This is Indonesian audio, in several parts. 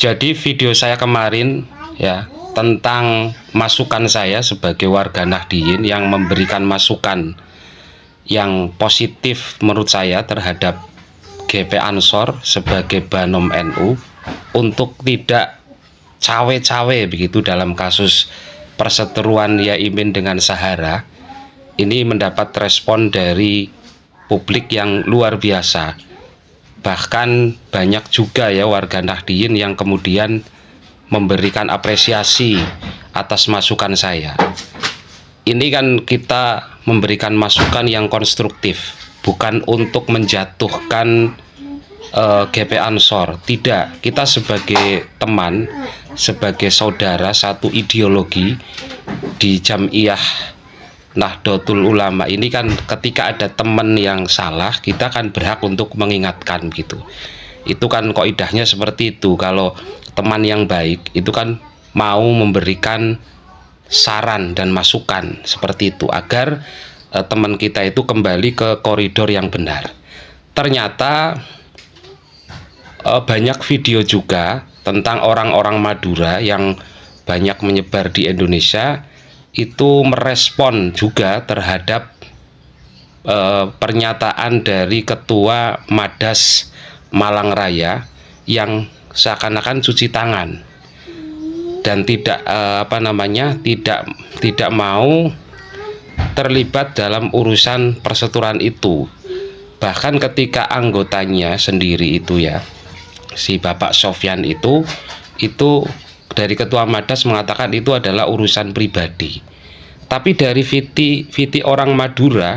Jadi video saya kemarin ya tentang masukan saya sebagai warga Nahdliyin yang memberikan masukan yang positif menurut saya terhadap GP Ansor sebagai Banom NU untuk tidak cawe-cawe begitu dalam kasus perseteruan Yaimin dengan Sahara. Ini mendapat respon dari publik yang luar biasa. Bahkan banyak juga ya warga Nahdliyin yang kemudian memberikan apresiasi atas masukan saya. Ini kan kita memberikan masukan yang konstruktif, bukan untuk menjatuhkan GP Ansor. Tidak, kita sebagai teman, sebagai saudara satu ideologi di Jam'iyah Nahdlatul Ulama ini kan ketika ada teman yang salah, kita kan berhak untuk mengingatkan gitu. Itu kan kaidahnya seperti itu. Kalau teman yang baik itu kan mau memberikan saran dan masukan seperti itu agar teman kita itu kembali ke koridor yang benar. Ternyata banyak video juga tentang orang-orang Madura yang banyak menyebar di Indonesia itu merespon juga terhadap pernyataan dari Ketua Madas Malang Raya yang seakan-akan cuci tangan dan tidak tidak mau terlibat dalam urusan perseteruan itu. Bahkan ketika anggotanya sendiri itu ya, si Bapak Sofyan itu dari Ketua Madas mengatakan itu adalah urusan pribadi. Tapi dari Viti orang Madura,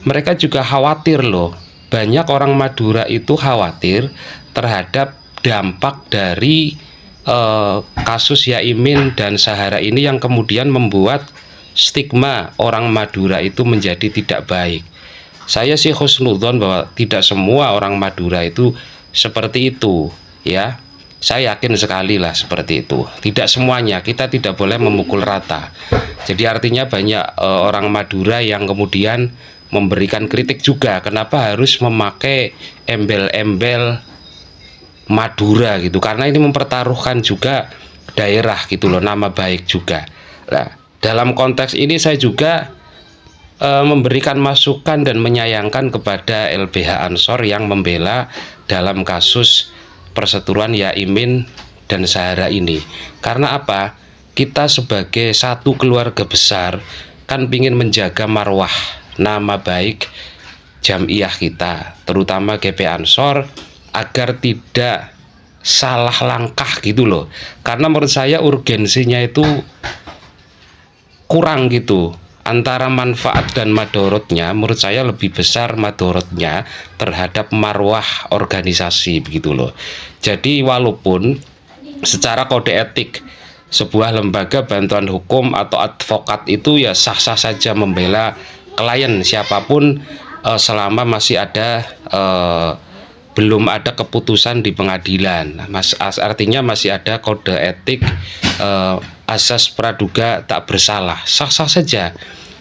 mereka juga khawatir loh. Banyak orang Madura itu khawatir terhadap dampak dari kasus Yaimin dan Sahara ini yang kemudian membuat stigma orang Madura itu menjadi tidak baik. Saya sih husnudzon bahwa tidak semua orang Madura itu seperti itu ya. Saya yakin sekali lah seperti itu. Tidak semuanya, kita tidak boleh memukul rata. Jadi artinya banyak orang Madura yang kemudian memberikan kritik juga. Kenapa harus memakai embel-embel Madura gitu? Karena ini mempertaruhkan juga daerah gitu loh, nama baik juga. Nah, dalam konteks ini saya juga memberikan masukan dan menyayangkan kepada LBH Ansor yang membela dalam kasus perseteruan Yaimin dan Sahara ini. Karena apa? Kita sebagai satu keluarga besar kan ingin menjaga marwah nama baik Jam'iyah kita, terutama GP Ansor, agar tidak salah langkah gitu loh. Karena menurut saya urgensinya itu kurang gitu. Antara manfaat dan madorotnya, menurut saya lebih besar madorotnya terhadap marwah organisasi begitu loh. Jadi walaupun secara kode etik sebuah lembaga bantuan hukum atau advokat itu ya sah-sah saja membela klien siapapun selama masih ada belum ada keputusan di pengadilan. Artinya masih ada kode etik asas praduga tak bersalah, sah-sah saja.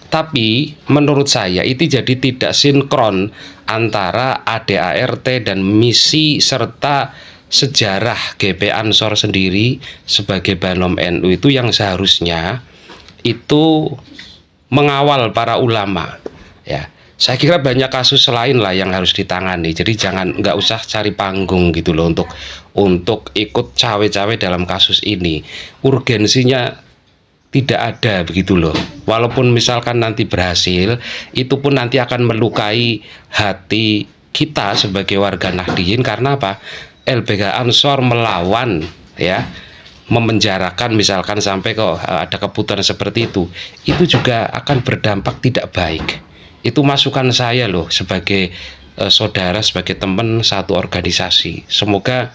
Tapi menurut saya itu jadi tidak sinkron antara ADART dan misi serta sejarah GP Ansor sendiri sebagai Banom NU itu yang seharusnya itu mengawal para ulama ya. Saya kira banyak kasus lain lah yang harus ditangani. Jadi nggak usah cari panggung gitu loh untuk ikut cawe-cawe dalam kasus ini. Urgensinya tidak ada begitu loh. Walaupun misalkan nanti berhasil, itu pun nanti akan melukai hati kita sebagai warga Nahdliyin. Karena apa? LBH Ansor melawan ya, memenjarakan misalkan sampai kok ada keputusan seperti itu juga akan berdampak tidak baik. Itu masukan saya loh sebagai saudara, sebagai teman satu organisasi. Semoga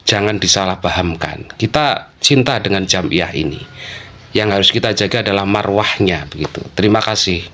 jangan disalahpahamkan. Kita cinta dengan Jam'iyah ini. Yang harus kita jaga adalah marwahnya begitu. Terima kasih.